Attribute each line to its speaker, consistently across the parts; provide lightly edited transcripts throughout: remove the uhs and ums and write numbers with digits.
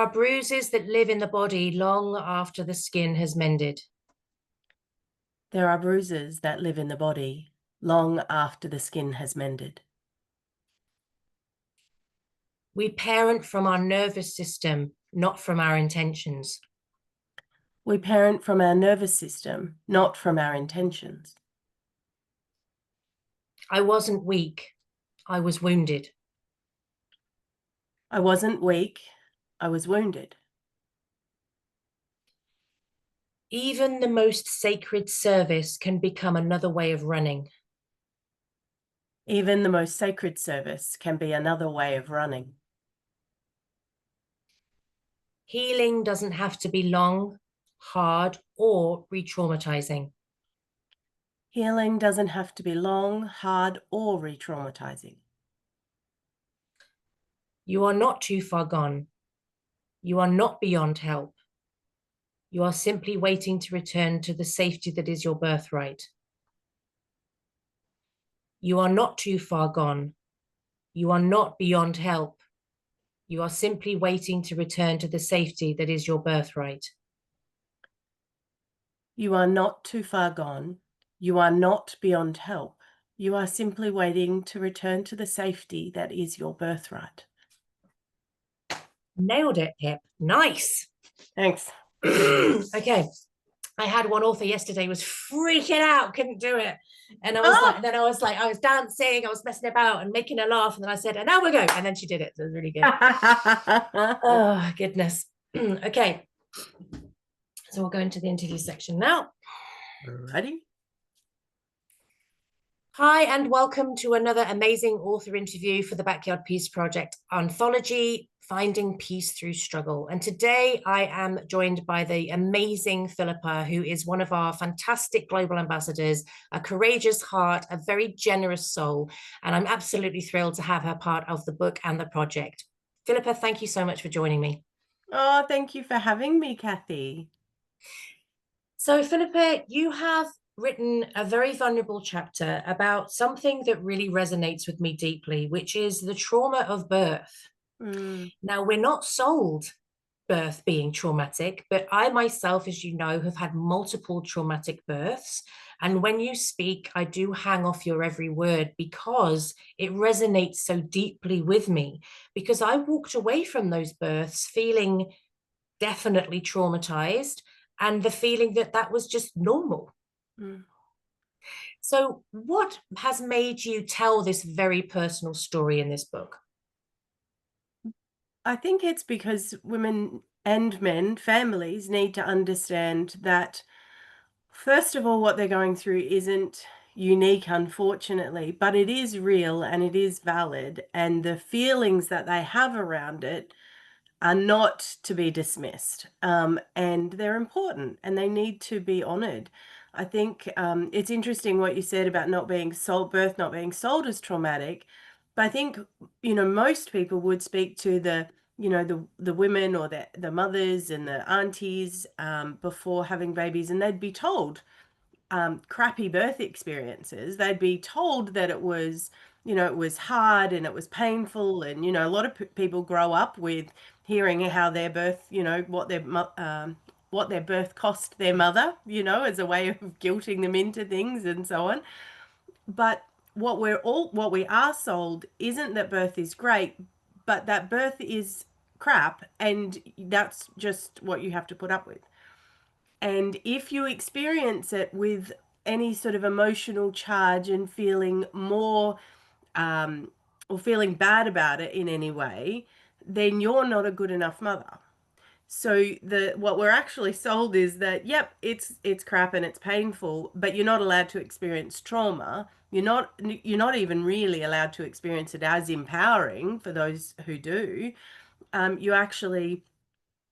Speaker 1: are bruises that live in the body long after the skin has mended.
Speaker 2: There are bruises that live in the body long after the skin has mended.
Speaker 1: We parent from our nervous system, not from our intentions.
Speaker 2: We parent from our nervous system, not from our intentions.
Speaker 1: I wasn't weak. I was wounded.
Speaker 2: I wasn't weak. I was wounded.
Speaker 1: Even the most sacred service can become another way of running.
Speaker 2: Even the most sacred service can be another way of running.
Speaker 1: Healing doesn't have to be long, hard, or re-traumatizing.
Speaker 2: Healing doesn't have to be long, hard, or re-traumatizing.
Speaker 1: You are not too far gone. You are not beyond help. You are simply waiting to return to the safety that is your birthright. You are not too far gone. You are not beyond help. You are simply waiting to return to the safety that is your birthright.
Speaker 2: You are not too far gone. You are not beyond help. You are simply waiting to return to the safety that is your birthright.
Speaker 1: Nailed it, Pip. Nice.
Speaker 2: Thanks.
Speaker 1: Okay. I had one author yesterday was freaking out, couldn't do it. And I was like, I was dancing, I was messing about and making her laugh. And then I said, and now we go. And then she did it. So it was really good. Oh, goodness. Okay. So we'll go into the interview section now.
Speaker 2: Ready?
Speaker 1: Hi, and welcome to another amazing author interview for the Backyard Peace Project anthology, Finding Peace Through Struggle. And today I am joined by the amazing Philippa, who is one of our fantastic global ambassadors, a courageous heart, a very generous soul. And I'm absolutely thrilled to have her part of the book and the project. Philippa, thank you so much for joining me.
Speaker 2: Oh, thank you for having me, Cathy.
Speaker 1: So, Philippa, you have written a very vulnerable chapter about something that really resonates with me deeply, which is the trauma of birth. Now, we're not sold birth being traumatic, but I myself, as you know, have had multiple traumatic births. And when you speak, I do hang off your every word because it resonates so deeply with me. Because I walked away from those births feeling definitely traumatized and the feeling that that was just normal. So, what has made you tell this very personal story in this book?
Speaker 2: I think it's because women and men, families, need to understand that, first of all, what they're going through isn't unique, unfortunately, but it is real and it is valid. And the feelings that they have around it are not to be dismissed. And they're important and they need to be honored. I think it's interesting what you said about not being sold, birth not being sold as traumatic. But I think, most people would speak to the women or the mothers and the aunties before having babies, and they'd be told crappy birth experiences. They'd be told that it was hard and it was painful. And, a lot of people grow up with hearing how their birth, what their birth cost their mother, as a way of guilting them into things and so on. But what we are sold isn't that birth is great, but that birth is crap, and that's just what you have to put up with. And if you experience it with any sort of emotional charge and feeling more or feeling bad about it in any way, then you're not a good enough mother. So what we're actually sold is that, yep, it's crap and it's painful, but you're not allowed to experience trauma. You're not even really allowed to experience it as empowering for those who do. You actually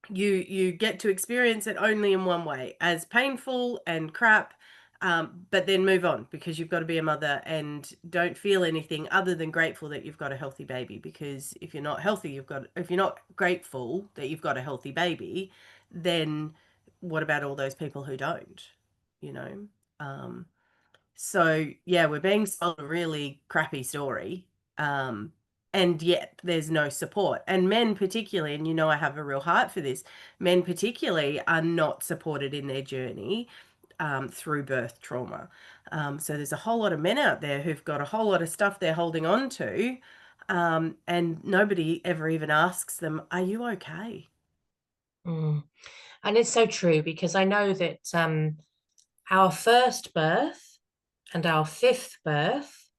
Speaker 2: you get to experience it only in one way, as painful and crap, but then move on, because you've got to be a mother and don't feel anything other than grateful that you've got a healthy baby. Because if you're not healthy, if you're not grateful that you've got a healthy baby, then what about all those people who don't, you know? So yeah, we're being sold a really crappy story. and yet there's no support. And men particularly, and you know I have a real heart for this, men particularly are not supported in their journey through birth trauma. So there's a whole lot of men out there who've got a whole lot of stuff they're holding on to, and nobody ever even asks them, are you okay?
Speaker 1: Mm. And it's so true, because I know that our first birth and our fifth birth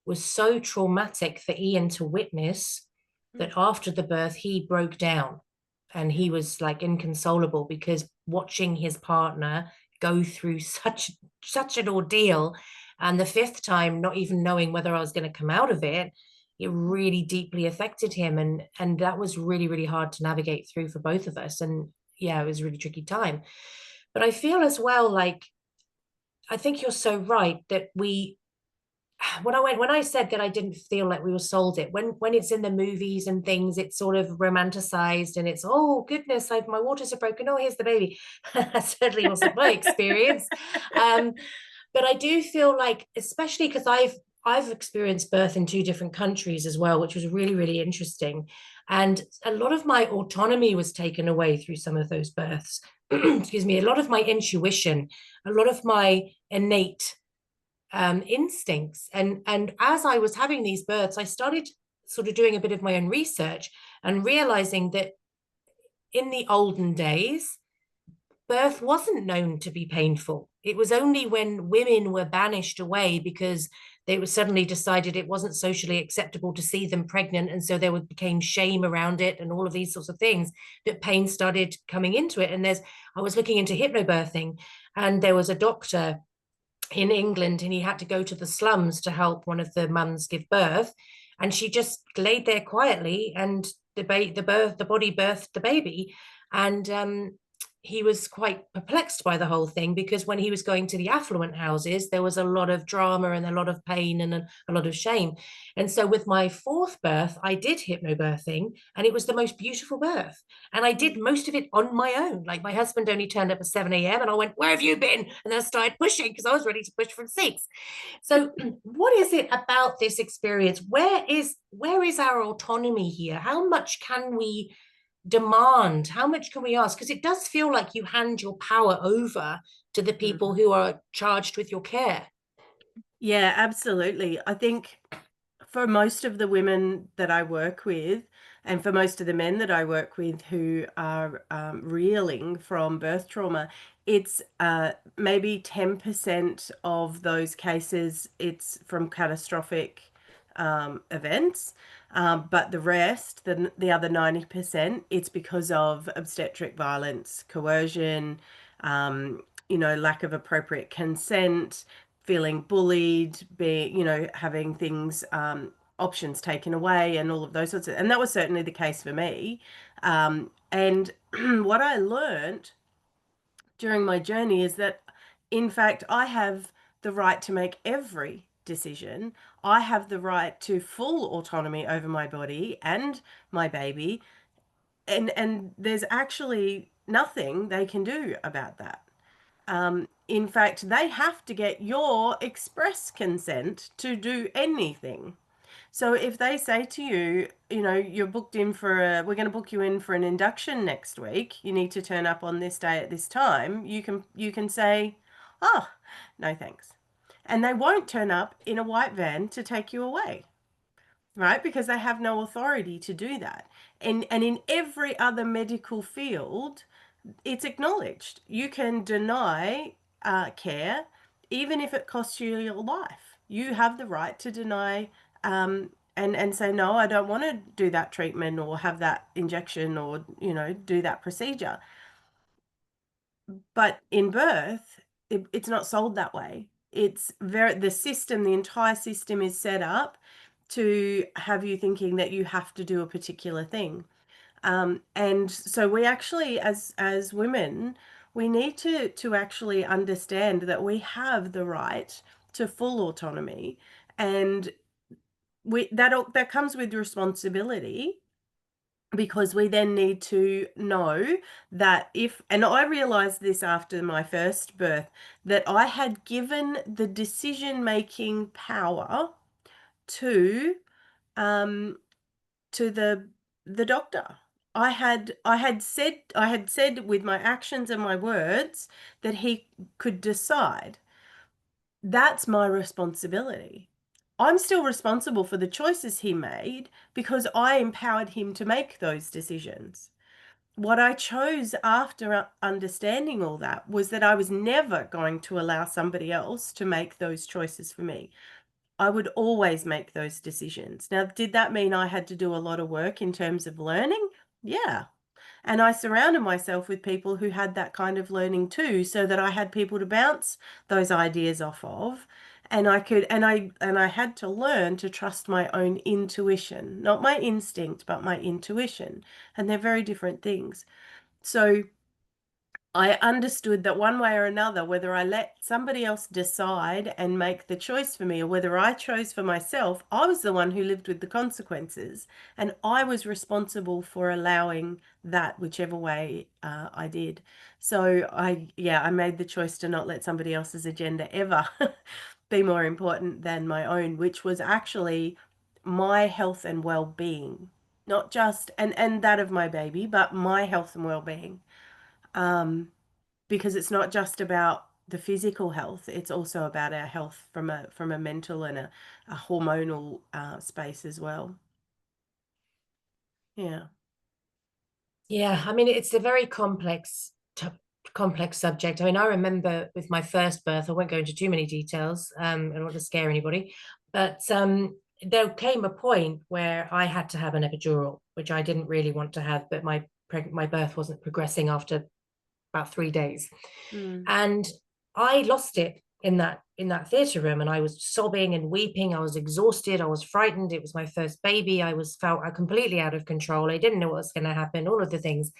Speaker 1: was so traumatic for Ian to witness that after the birth, he broke down and he was like inconsolable, because watching his partner go through such an ordeal, and the fifth time not even knowing whether I was going to come out of it, it really deeply affected him, and that was really, really hard to navigate through for both of us. And yeah, it was a really tricky time. But I feel as well, like, I think you're so right that we when I said that I didn't feel like we were sold it, when it's in the movies and things, it's sort of romanticized, and it's, oh goodness, my waters are broken, oh here's the baby. That certainly wasn't my experience. um but I do feel like, especially because I've experienced birth in two different countries as well, which was really, really interesting, and a lot of my autonomy was taken away through some of those births. Excuse me. A lot of my intuition, a lot of my innate instincts. And as I was having these births, I started sort of doing a bit of my own research and realizing that in the olden days, birth wasn't known to be painful. It was only when women were banished away because they were suddenly decided it wasn't socially acceptable to see them pregnant, and so there became shame around it and all of these sorts of things, that pain started coming into it. And I was looking into hypnobirthing, and there was a doctor in England, and he had to go to the slums to help one of the mums give birth, and she just laid there quietly, and the body birthed the baby. And he was quite perplexed by the whole thing, because when he was going to the affluent houses, there was a lot of drama and a lot of pain and a lot of shame. And so with my fourth birth, I did hypnobirthing, and it was the most beautiful birth. And I did most of it on my own. Like, my husband only turned up at 7 a.m. and I went, where have you been? And then I started pushing, because I was ready to push from 6. So what is it about this experience? Where is our autonomy here? How much can we demand? How much can we ask? Because it does feel like you hand your power over to the people who are charged with your care.
Speaker 2: Yeah, absolutely. I think for most of the women that I work with, and for most of the men that I work with who are reeling from birth trauma, it's maybe 10% of those cases, it's from catastrophic events. But the rest, the other 90%, it's because of obstetric violence, coercion, lack of appropriate consent, feeling bullied, having things, options taken away, and all of those sorts of, and that was certainly the case for me. And what I learned during my journey is that, in fact, I have the right to make every decision. I have the right to full autonomy over my body and my baby, and there's actually nothing they can do about that. In fact, they have to get your express consent to do anything. So if they say to you, you're booked in we're going to book you in for an induction next week. You need to turn up on this day at this time. You can say, oh, no thanks. And they won't turn up in a white van to take you away, right? Because they have no authority to do that. And in every other medical field, it's acknowledged. You can deny care, even if it costs you your life. You have the right to deny, and say, no, I don't want to do that treatment or have that injection or, do that procedure. But in birth, it's not sold that way. The entire system is set up to have you thinking that you have to do a particular thing. And so we actually, as women, we need to actually understand that we have the right to full autonomy, and that comes with responsibility, because we then need to know that and I realized this after my first birth, that I had given the decision making power to to the doctor. I had said with my actions and my words that he could decide. That's my responsibility. I'm still responsible for the choices he made because I empowered him to make those decisions. What I chose after understanding all that was that I was never going to allow somebody else to make those choices for me. I would always make those decisions. Now, did that mean I had to do a lot of work in terms of learning? Yeah. And I surrounded myself with people who had that kind of learning too, so that I had people to bounce those ideas off of. And I had to learn to trust my own intuition, not my instinct, but my intuition. And they're very different things. So I understood that one way or another, whether I let somebody else decide and make the choice for me, or whether I chose for myself, I was the one who lived with the consequences. And I was responsible for allowing that, whichever way I did. So I made the choice to not let somebody else's agenda ever be more important than my own, which was actually my health and well-being, not just, and that of my baby, but my health and well-being. Because it's not just about the physical health, it's also about our health from a mental and a hormonal space as well. Yeah.
Speaker 1: Yeah, I mean, it's a very complex subject. I mean, I remember with my first birth, I won't go into too many details, I don't want to scare anybody, but there came a point where I had to have an epidural, which I didn't really want to have, but my birth wasn't progressing after about 3 days.
Speaker 2: Mm.
Speaker 1: And I lost it in that theater room, and I was sobbing and weeping. I was exhausted, I was frightened. It was my first baby. I felt completely out of control. I didn't know what was going to happen, all of the things.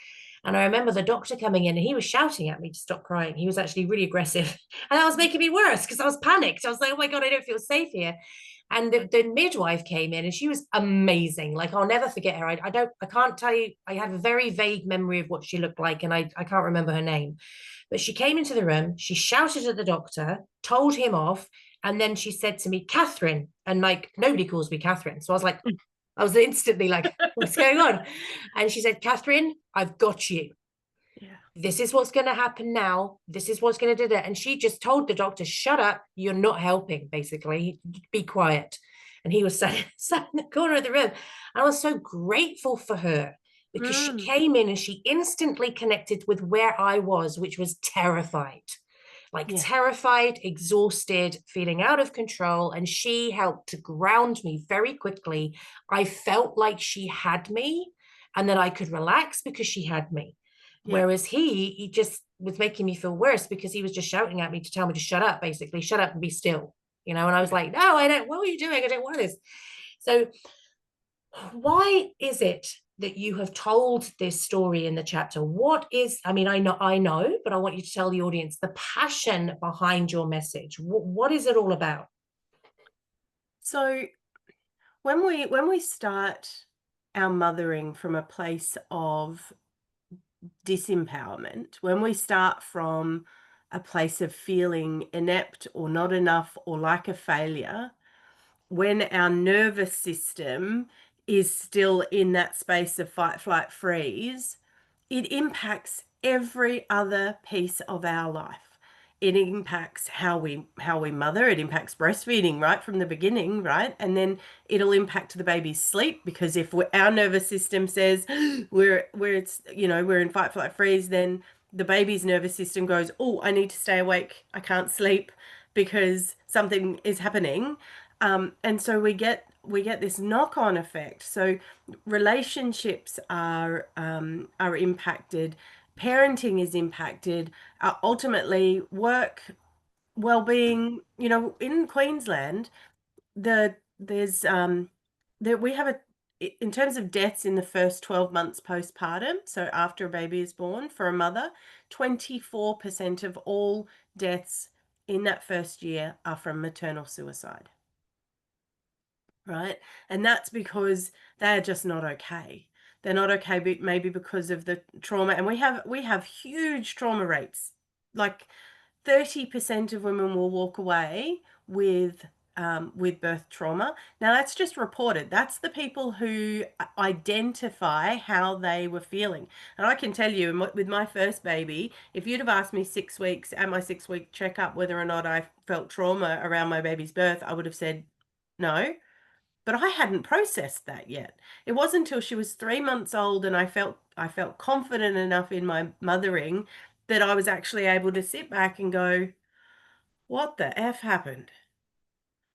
Speaker 1: And I remember the doctor coming in, and he was shouting at me to stop crying. He was actually really aggressive, and that was making me worse because I was panicked. I was like, oh my god, I don't feel safe here. And the midwife came in, and she was amazing. Like, I'll never forget her. I can't tell you. I have a very vague memory of what she looked like, and I can't remember her name. But she came into the room, she shouted at the doctor, told him off, and then she said to me, Catherine. And like, nobody calls me Catherine. So I was instantly like, what's going on? And she said, Catherine, I've got you.
Speaker 2: Yeah.
Speaker 1: This is what's going to happen now. This is what's going to do that. And she just told the doctor, shut up. You're not helping, basically. Be quiet. And he was sat in the corner of the room. And I was so grateful for her because she came in and she instantly connected with where I was, which was terrified. Like
Speaker 2: Yeah.
Speaker 1: terrified, exhausted, feeling out of control. And she helped to ground me very quickly. I felt like she had me and that I could relax because she had me.
Speaker 2: Yeah.
Speaker 1: Whereas he just was making me feel worse because he was just shouting at me to tell me to shut up, basically, shut up and be still, And I was like, no, I don't, what are you doing? I don't want this. So why is it that you have told this story in the chapter? What is, I mean, I know, but I want you to tell the audience the passion behind your message. What is it all about?
Speaker 2: So when we start our mothering from a place of disempowerment, when we start from a place of feeling inept or not enough or like a failure, when our nervous system is still in that space of fight, flight, freeze, it impacts every other piece of our life. It impacts how we mother. It impacts breastfeeding right from the beginning, right? And then it'll impact the baby's sleep, because if our nervous system says we're in fight, flight, freeze, then the baby's nervous system goes, oh, I need to stay awake. I can't sleep because something is happening. And so we get this knock-on effect. So relationships are impacted, parenting is impacted, ultimately work, well-being. In Queensland, there's there we have in terms of deaths in the first 12 months postpartum, so after a baby is born for a mother, 24% of all deaths in that first year are from maternal suicide. Right? And that's because they're just not okay. They're not okay, maybe because of the trauma. And we have huge trauma rates. Like 30% of women will walk away with with birth trauma. Now, that's just reported. That's the people who identify how they were feeling. And I can tell you, with my first baby, if you'd have asked me 6 weeks at my 6-week checkup whether or not I felt trauma around my baby's birth, I would have said no. But I hadn't processed that yet. It wasn't until she was 3 months old and I felt confident enough in my mothering that I was actually able to sit back and go, what the F happened?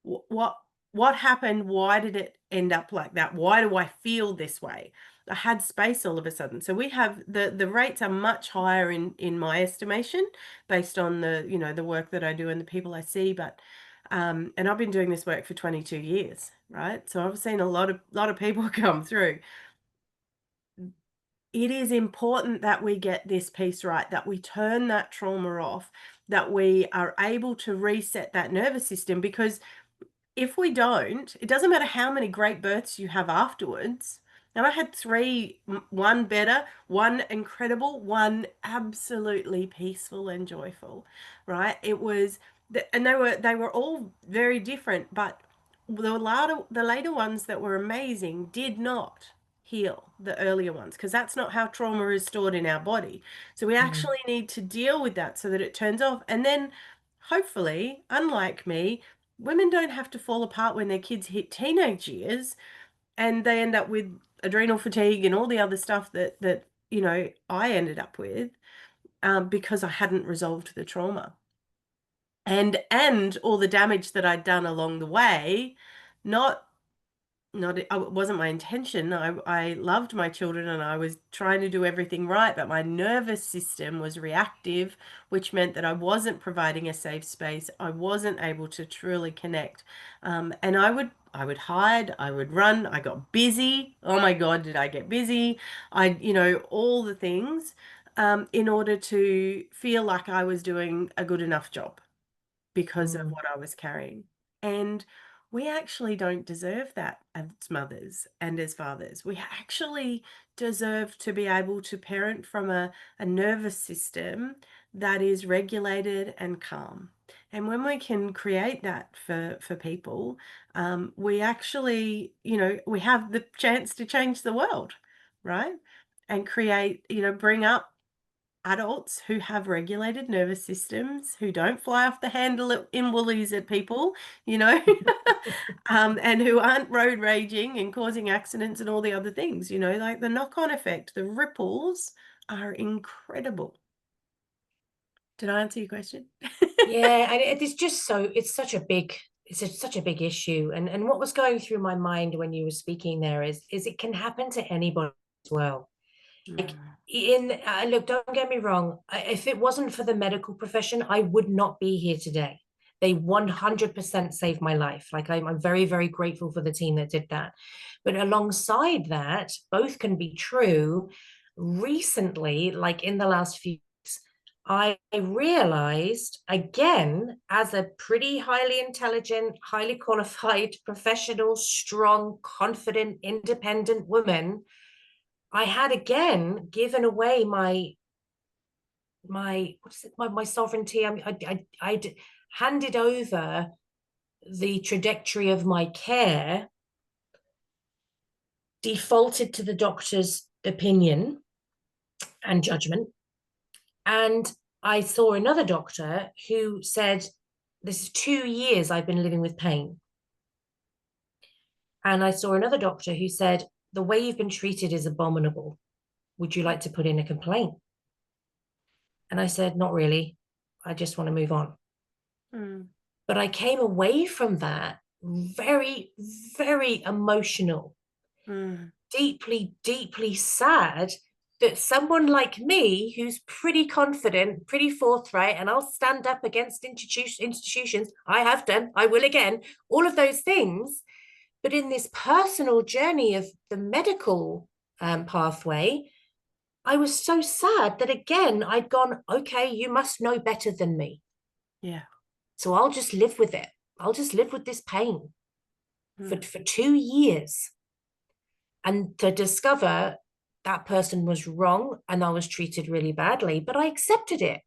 Speaker 2: What what happened? Why did it end up like that? Why do I feel this way? I had space all of a sudden. So we have the rates are much higher in my estimation based on the work that I do and the people I see. But and I've been doing this work for 22 years, right? So I've seen a lot of people come through. It is important that we get this piece right, that we turn that trauma off, that we are able to reset that nervous system, because if we don't, it doesn't matter how many great births you have afterwards. And I had three, one better, one incredible, one absolutely peaceful and joyful, right? It was, and they were all very different, but the later ones that were amazing did not heal the earlier ones, because that's not how trauma is stored in our body. So we
Speaker 1: Mm.
Speaker 2: actually need to deal with that so that it turns off. And then hopefully, unlike me, women don't have to fall apart when their kids hit teenage years and they end up with adrenal fatigue and all the other stuff that I ended up with, because I hadn't resolved the trauma and all the damage that I'd done along the way. Not not it wasn't my intention. I loved my children and I was trying to do everything right, but my nervous system was reactive, which meant that I wasn't providing a safe space. I wasn't able to truly connect. And I would hide, I would run, I got busy. Oh my God, did I get busy? All the things, in order to feel like I was doing a good enough job because of
Speaker 1: Mm.
Speaker 2: what I was carrying. And we actually don't deserve that as mothers and as fathers. We actually deserve to be able to parent from a nervous system that is regulated and calm. And when we can create that for people, we actually, we have the chance to change the world, right? And create, bring up adults who have regulated nervous systems, who don't fly off the handle in woolies at people, you know, and who aren't road raging and causing accidents and all the other things, like the knock-on effect, the ripples are incredible. Did I answer your question?
Speaker 1: Yeah, and it's just it's such a big issue. And what was going through my mind when you were speaking there is it can happen to anybody as well. Like
Speaker 2: Mm,
Speaker 1: look, don't get me wrong. If it wasn't for the medical profession, I would not be here today. They 100% saved my life. Like I'm very, very grateful for the team that did that. But alongside that, both can be true. Recently, like in the last few weeks, I realized again, as a pretty highly intelligent, highly qualified, professional, strong, confident, independent woman, I had again given away my what is it, my sovereignty. I'd handed over the trajectory of my care, defaulted to the doctor's opinion and judgment, and I saw another doctor who said, "This is 2 years I've been living with pain," and I saw another doctor who said, "The way you've been treated is abominable. Would you like to put in a complaint?" And I said, "Not really. I just want to move on."
Speaker 2: mm,
Speaker 1: But I came away from that very, very emotional,
Speaker 2: mm,
Speaker 1: deeply, deeply sad that someone like me, who's pretty confident, pretty forthright, and I'll stand up against institutions, I have done, I will again, all of those things. But in this personal journey of the medical pathway, I was so sad that again, I'd gone, okay, you must know better than me.
Speaker 2: yeah.
Speaker 1: So I'll just live with it. I'll just live with this pain
Speaker 2: Mm,
Speaker 1: for 2 years. And to discover that person was wrong and I was treated really badly, but I accepted it.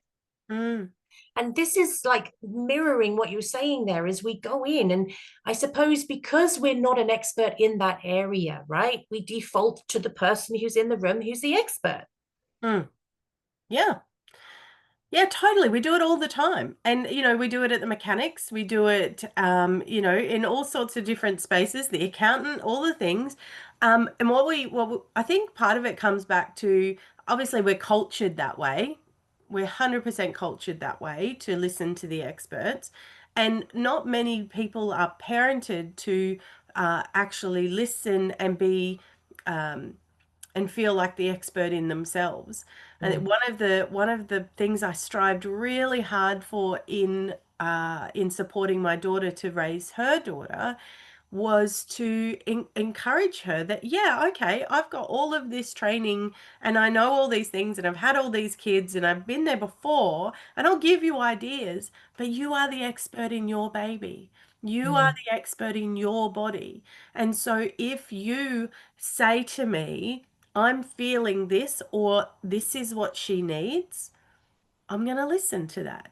Speaker 2: mm.
Speaker 1: And this is like mirroring what you're saying there as we go in. And I suppose because we're not an expert in that area, right? We default to the person who's in the room who's the expert.
Speaker 2: Mm. Yeah. Yeah, totally. We do it all the time. And, we do it at the mechanics. We do it, in all sorts of different spaces, the accountant, all the things. And I think part of it comes back to, obviously, we're cultured that way. We're 100% cultured that way to listen to the experts. And not many people are parented to actually listen and be, um, and feel like the expert in themselves. And
Speaker 1: Mm,
Speaker 2: one of the things I strived really hard for in supporting my daughter to raise her daughter was to encourage her that, yeah, okay, I've got all of this training and I know all these things and I've had all these kids and I've been there before and I'll give you ideas, but you are the expert in your baby. You are
Speaker 1: mm,
Speaker 2: the expert in your body. And so if you say to me, I'm feeling this, or this is what she needs, I'm going to listen to that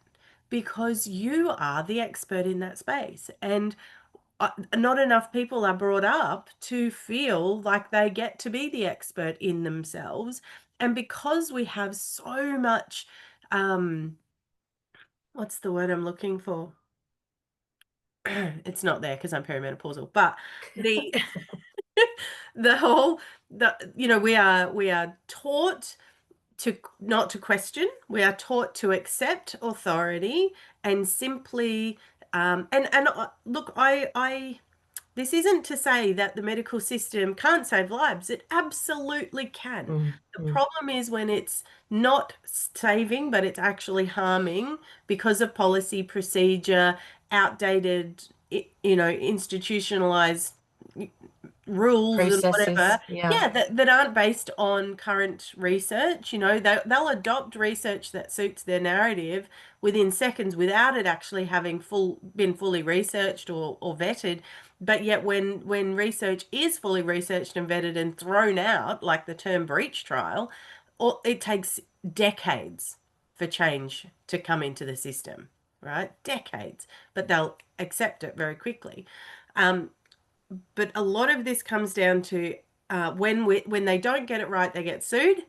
Speaker 2: because you are the expert in that space. And not enough people are brought up to feel like they get to be the expert in themselves. And because we have so much, what's the word I'm looking for? It's not there because I'm perimenopausal, but the the whole we are taught to not to question. We are taught to accept authority and simply look, I this isn't to say that the medical system can't save lives. It absolutely can.
Speaker 1: mm,
Speaker 2: The
Speaker 1: mm.
Speaker 2: problem is when it's not saving, but it's actually harming because of policy, procedure, outdated, institutionalized rules and
Speaker 1: Processes.
Speaker 2: whatever,
Speaker 1: Yeah.
Speaker 2: yeah, that aren't based on current research. They'll adopt research that suits their narrative within seconds without it actually having been fully researched or vetted. But yet when research is fully researched and vetted and thrown out, like the term breach trial, or it takes decades for change to come into the system, right? Decades, but they'll accept it very quickly. Um, but a lot of this comes down to when they don't get it right, they get sued,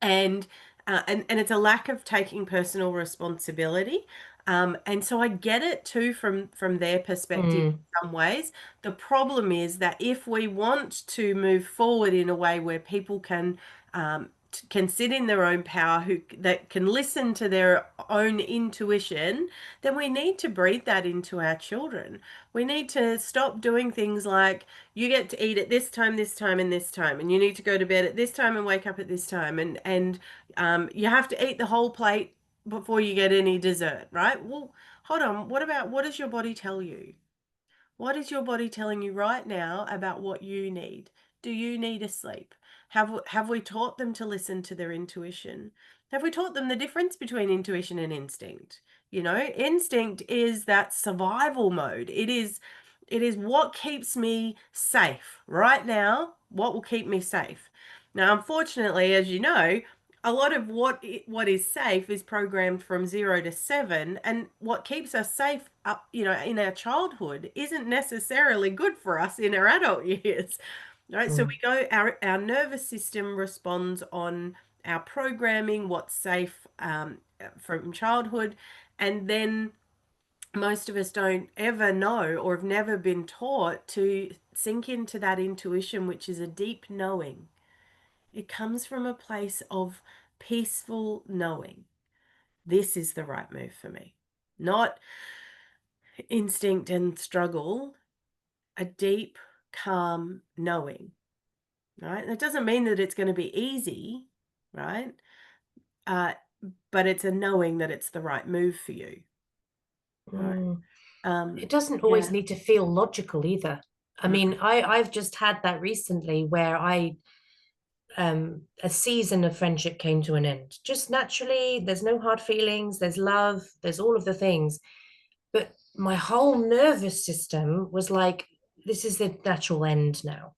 Speaker 2: and and it's a lack of taking personal responsibility. And so I get it too from their perspective
Speaker 1: Mm,
Speaker 2: in some ways. The problem is that if we want to move forward in a way where people can sit in their own power, that can listen to their own intuition, then we need to breathe that into our children. We need to stop doing things like you get to eat at this time, and this time, and you need to go to bed at this time and wake up at this time, and you have to eat the whole plate before you get any dessert, right? Well, hold on. What does your body tell you? What is your body telling you right now about what you need? Do you need a sleep? Have we taught them to listen to their intuition? Have we taught them the difference between intuition and instinct? Instinct is that survival mode. It is what keeps me safe right now, what will keep me safe. Now, unfortunately, as you know, a lot of what is safe is programmed from 0 to 7, and what keeps us safe up, in our childhood isn't necessarily good for us in our adult years. Right? So
Speaker 1: mm,
Speaker 2: we go, our nervous system responds on our programming, what's safe from childhood, and then most of us don't ever know or have never been taught to sink into that intuition, which is a deep knowing. It comes from a place of peaceful knowing. This is the right move for me. Not instinct and struggle, a deep, calm knowing, right? That doesn't mean that it's going to be easy, right? Uh, but it's a knowing that it's the right move for you, right?
Speaker 1: mm.
Speaker 2: Um,
Speaker 1: It doesn't always
Speaker 2: yeah.
Speaker 1: need to feel logical either. I mean,
Speaker 2: Mm,
Speaker 1: I've just had that recently where a season of friendship came to an end. Just naturally, there's no hard feelings, there's love, there's all of the things. But my whole nervous system was like, this is the natural end now.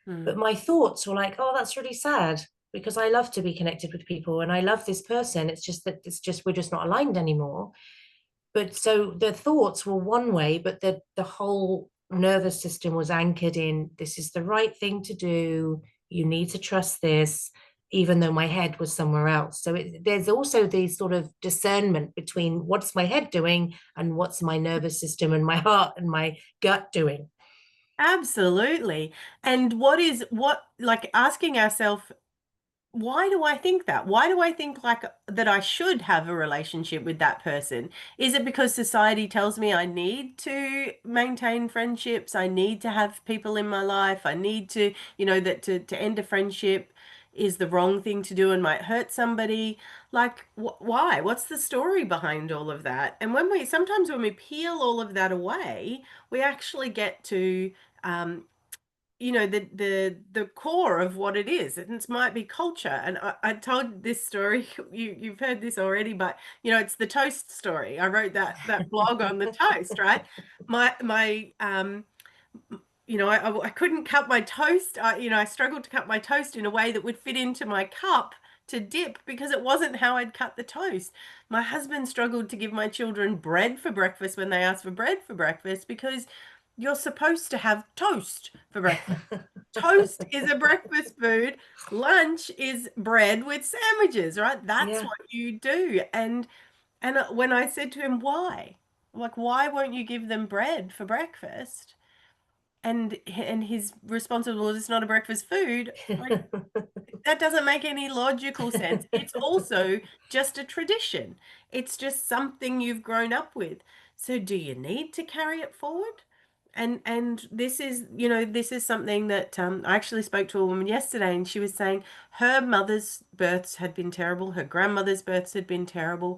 Speaker 1: But
Speaker 2: mm,
Speaker 1: my thoughts were like, oh, that's really sad. because I love to be connected with people and I love this person. It's just that we're just not aligned anymore. But so the thoughts were one way, but the whole nervous system was anchored in, this is the right thing to do. You need to trust this, even though my head was somewhere else. So there's also the sort of discernment between what's my head doing and what's my nervous system and my heart and my gut doing.
Speaker 2: Absolutely. And like asking ourselves, why do I think that? Why do I think like that I should have a relationship with that person? Is it because society tells me I need to maintain friendships? I need to have people in my life. I need to, that to end a friendship is the wrong thing to do and might hurt somebody. Like, why? What's the story behind all of that? And sometimes when we peel all of that away, we actually get to um, the core of what it is. And it might be culture. And I told this story, you've heard this already, but it's the toast story. I wrote that blog on the toast, right? My I couldn't cut my toast. I struggled to cut my toast in a way that would fit into my cup to dip because it wasn't how I'd cut the toast. My husband struggled to give my children bread for breakfast when they asked for bread for breakfast because you're supposed to have toast for breakfast. Toast is a breakfast food. Lunch is bread with sandwiches, right? That's
Speaker 1: Yeah.
Speaker 2: what you do. And when I said to him, why? Like, why won't you give them bread for breakfast? And his response was, well, it's not a breakfast food. Like, that doesn't make any logical sense. It's also just a tradition. It's just something you've grown up with. So do you need to carry it forward? And this is something that I actually spoke to a woman yesterday, and she was saying her mother's births had been terrible, her grandmother's births had been terrible,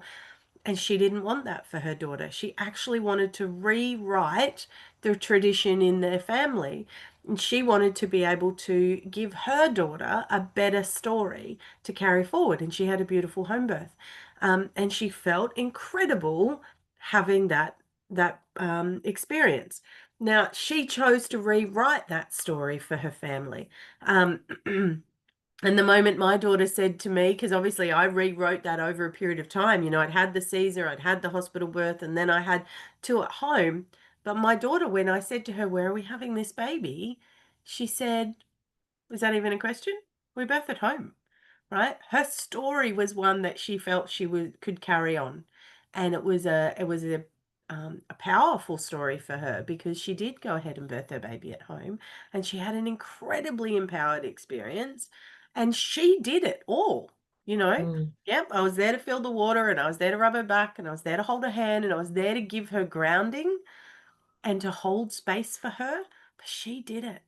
Speaker 2: and she didn't want that for her daughter. She actually wanted to rewrite the tradition in their family. And she wanted to be able to give her daughter a better story to carry forward. And she had a beautiful home birth. And she felt incredible having that experience. Now, she chose to rewrite that story for her family. Um, And the moment my daughter said to me, because obviously I rewrote that over a period of time, I'd had the Caesar, I'd had the hospital birth, and then I had two at home. But my daughter, when I said to her, where are we having this baby? She said, was that even a question? We birth at home, right? Her story was one that she felt she could carry on. And it was a powerful story for her because she did go ahead and birth her baby at home and she had an incredibly empowered experience and she did it all, you know.
Speaker 1: Mm,
Speaker 2: Yep, I was there to fill the water and I was there to rub her back and I was there to hold her hand and I was there to give her grounding and to hold space for her. But she did it.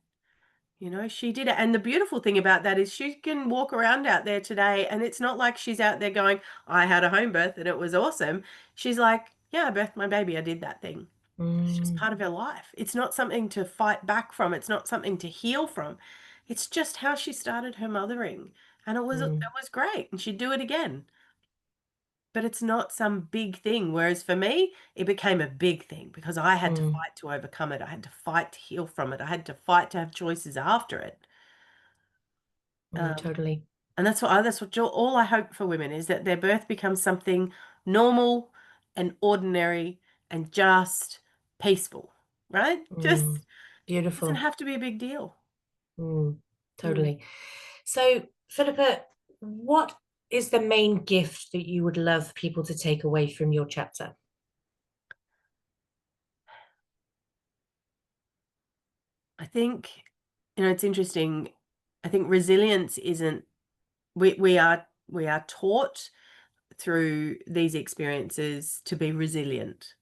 Speaker 2: She did it. And the beautiful thing about that is she can walk around out there today and it's not like she's out there going, I had a home birth and it was awesome. She's like, yeah, I birthed my baby. I did that thing. It's just
Speaker 1: mm,
Speaker 2: part of her life. It's not something to fight back from. It's not something to heal from. It's just how she started her mothering. And
Speaker 1: mm,
Speaker 2: it was great. And she'd do it again. But it's not some big thing. Whereas for me, it became a big thing because I had to
Speaker 1: mm,
Speaker 2: fight to overcome it. I had to fight to heal from it. I had to fight to have choices after it. Um,
Speaker 1: totally.
Speaker 2: and all I hope for women is that their birth becomes something normal and ordinary and just peaceful, right?
Speaker 1: Mm,
Speaker 2: Just doesn't
Speaker 1: beautiful.
Speaker 2: have to be a big deal.
Speaker 1: Mm,
Speaker 2: Mm.
Speaker 1: totally. So, Philippa, what is the main gift that you would love people to take away from your chapter?
Speaker 2: I think, it's interesting. I think resilience isn't we are taught through these experiences to be resilient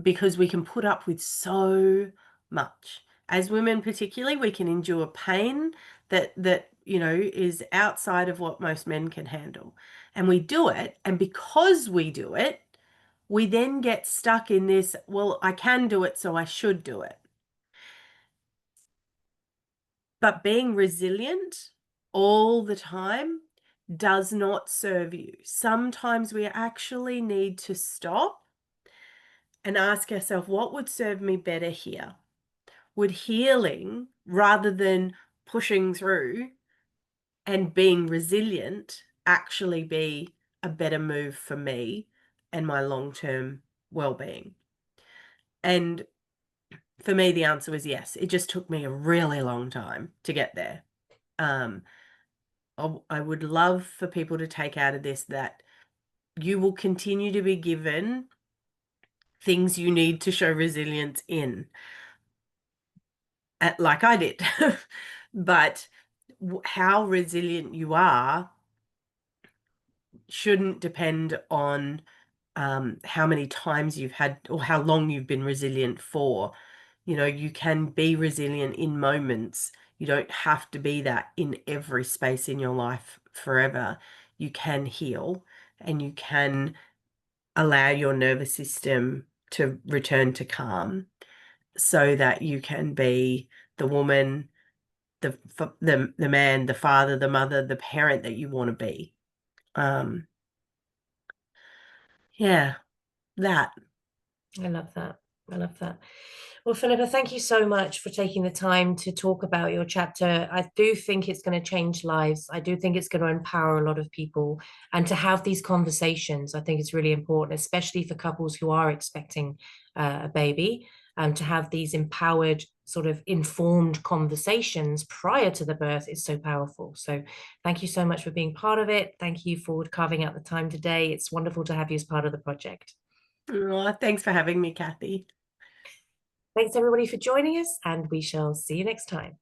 Speaker 2: because we can put up with so much. As women particularly, we can endure pain that is outside of what most men can handle. And we do it, and because we do it, we then get stuck in this, well, I can do it, so I should do it. But being resilient all the time does not serve you. Sometimes we actually need to stop and ask ourselves, what would serve me better here? Would healing, rather than pushing through, and being resilient actually be a better move for me and my long-term well-being? And for me, the answer was yes. It just took me a really long time to get there. Um, I would love for people to take out of this that you will continue to be given things you need to show resilience in, like I did. But how resilient you are shouldn't depend on how many times you've had or how long you've been resilient for. You know, you can be resilient in moments. You don't have to be that in every space in your life forever. You can heal and you can allow your nervous system to return to calm so that you can be the woman, the man, the father, the mother, the parent that you want to be. Um, yeah, that.
Speaker 1: I love that. I love that. Well, Philippa, thank you so much for taking the time to talk about your chapter. I do think it's going to change lives. I do think it's going to empower a lot of people. And to have these conversations, I think it's really important, especially for couples who are expecting a baby, to have these empowered, sort of informed conversations prior to the birth is so powerful. So thank you so much for being part of it. Thank you for carving out the time today. It's wonderful to have you as part of the project.
Speaker 2: Oh, thanks for having me, Cathy.
Speaker 1: Thanks everybody for joining us, and we shall see you next time.